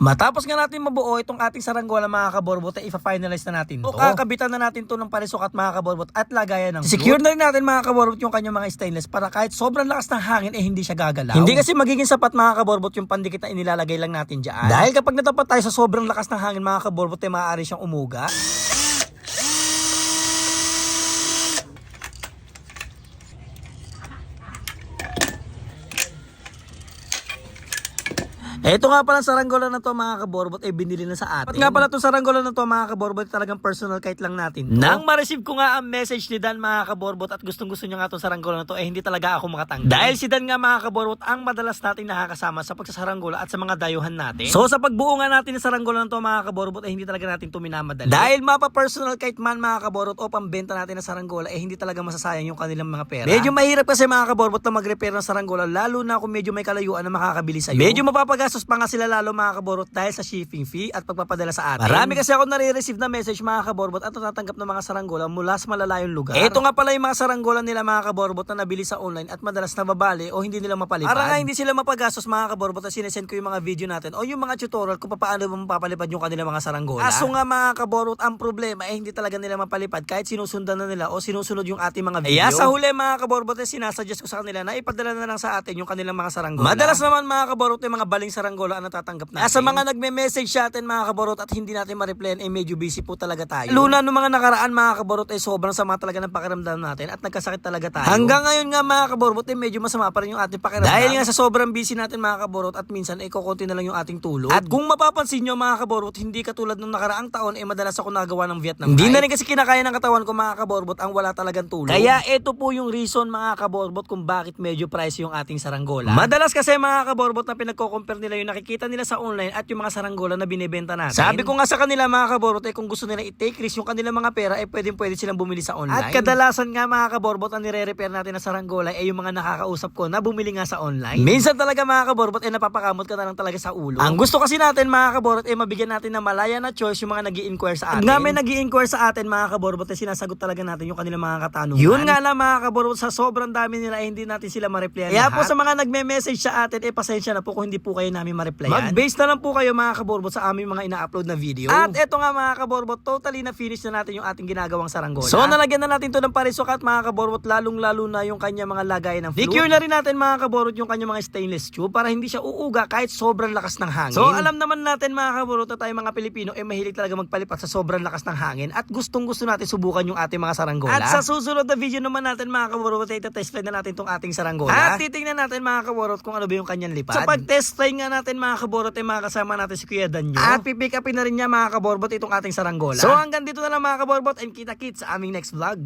Matapos nga natin mabuo itong ating saranggola mga kaborbot, ay ipa-finalize na natin to. O kakabitan na natin to ng palisukat mga kaborbot at lagayan ng secure na rin natin mga kaborbot yung kanyang mga stainless para kahit sobrang lakas ng hangin eh hindi siya gagalaw. Hindi kasi magiging sapat mga kaborbot yung pandikit na inilalagay lang natin dyan. Dahil kapag natapat tayo sa sobrang lakas ng hangin mga kaborbot ay maaari siyang umuga. Ito nga pala saranggola na to mga kaborbot ay binili na sa atin. At nga pala itong saranggola na to mga kaborbot talagang personal kahit lang natin to. Nang ma-receive ko nga ang message ni Dan mga kaborbot at gustong gusto niya nga itong saranggola na to hindi talaga ako makatanggi. Dahil si Dan nga mga kaborbot ang madalas natin nakakasama sa pagsasaranggola at sa mga dayuhan natin. So sa pagbuo nga natin ng saranggola na to mga kaborbot ay hindi talaga natin ito minamadali. Dahil mapa-personal kahit man mga kaborbot o pambenta natin na saranggola ay hindi talaga masasayang yung kanilang mga pera. Medyo mahirap kasi mga kaborbot na mag-repair ng saranggola lalo na kung medyo may kalayuan na makakabili sa'yo. Medyo mapapagastos pa nga sila lalo mga kaborbot dahil sa shipping fee at pagpapadala sa atin. Marami kasi ako nare-receive na message mga kaborbot at natatanggap ng mga saranggola mula sa malalayong lugar. Ito nga pala yung mga saranggola nila mga kaborbot na nabili sa online at madalas nababali o hindi nila mapalipad. Para nga hindi sila mapagastos mga kaborbot at sinesend ko yung mga video natin o yung mga tutorial kung paano mapapalipad yung kanilang mga saranggola. Aso nga mga kaborbot ang problema ay hindi talaga nila mapalipad kahit sinusundan na nila o sinusunod yung ating mga video. Kaya sa huli mga kaborbot ay sinasuggest ko sa kanila na ipadala na lang sa atin yung kanilang mga saranggola. Madalas naman mga kaborbot yung mga baling saranggola ang natatanggap natin. Sa mga nagme-message sa atin mga kaborot at hindi natin ma-replyan ay medyo busy po talaga tayo. Luna nung mga nakaraan mga kaborot ay sobrang sama talaga ng pakiramdam natin at nagkasakit talaga tayo. Hanggang ngayon nga mga kaborot ay medyo masama pa rin yung ating pakiramdam. Dahil nga sa sobrang busy natin mga kaborot at minsan ay kukunti na lang yung ating tulog. At kung mapapansin nyo mga kaborot, hindi katulad nung nakaraang taon ay madalas ako nagawa ng Vietnam. Hindi na rin kasi kinakaya ng katawan ko mga kaborbot ang wala talagang tulog. Kaya ito po yung reason mga kaborbot kung bakit medyo pricey yung ating saranggola. Madalas kasi mga kaborbot na pinagko-compare nila yung nakikita nila sa online at yung mga saranggola na binebenta natin. Sabi ko nga sa kanila mga kaborbot ay kung gusto nila i-take risk yung kanilang mga pera ay pwede silang bumili sa online. At kadalasan nga mga kaborbot ang nire-repair natin na saranggola ay yung mga nakakausap ko na bumili nga sa online. Minsan talaga mga kaborbot ay napapakamot ka na lang talaga sa ulo. Ang gusto kasi natin mga kaborbot ay mabigyan natin ng malaya na choice yung mga nag-i-inquire sa atin. At nga may nag-i-inquire sa atin mga kaborbot ay sinasagot talaga natin yung kanilang mga katanungan. Yun nga lang mga kaborbot sa sobrang dami nila ay hindi natin sila ma-replyan. Kaya po sa mga nagme-message sa atin ay pasensya na po kung hindi po kayo namin ma-replyan. Mag-base na lang po kayo mga kaborbot sa aming mga ina-upload na video. At eto nga mga kaborbot, totally na finish na natin yung ating ginagawang saranggola. So nalagyan na natin to ng parisukat mga kaborbot, lalong-lalo na yung kanya mga lagayan ng flute. Secure na rin natin mga kaborbot yung kanya mga stainless tube para hindi siya uuga kahit sobrang lakas ng hangin. So alam naman natin mga kaborbot na tayo mga Pilipino ay mahilig talaga magpalipat sa sobrang lakas ng hangin at gustong-gusto natin subukan yung ating mga saranggola. At sa susunod na video naman natin mga kaborbot ay test fly na natin tong ating saranggola. At titingnan natin mga kaborbot kung ano ba yung kanyang lipad. Sa pag-test fly nga natin mga kaborbot ay makakasama natin si Kuya Danyo. At pipick upin na rin niya mga kaborbot itong ating saranggola. So hanggang dito na lang mga kaborbot and kita-kits sa aming next vlog.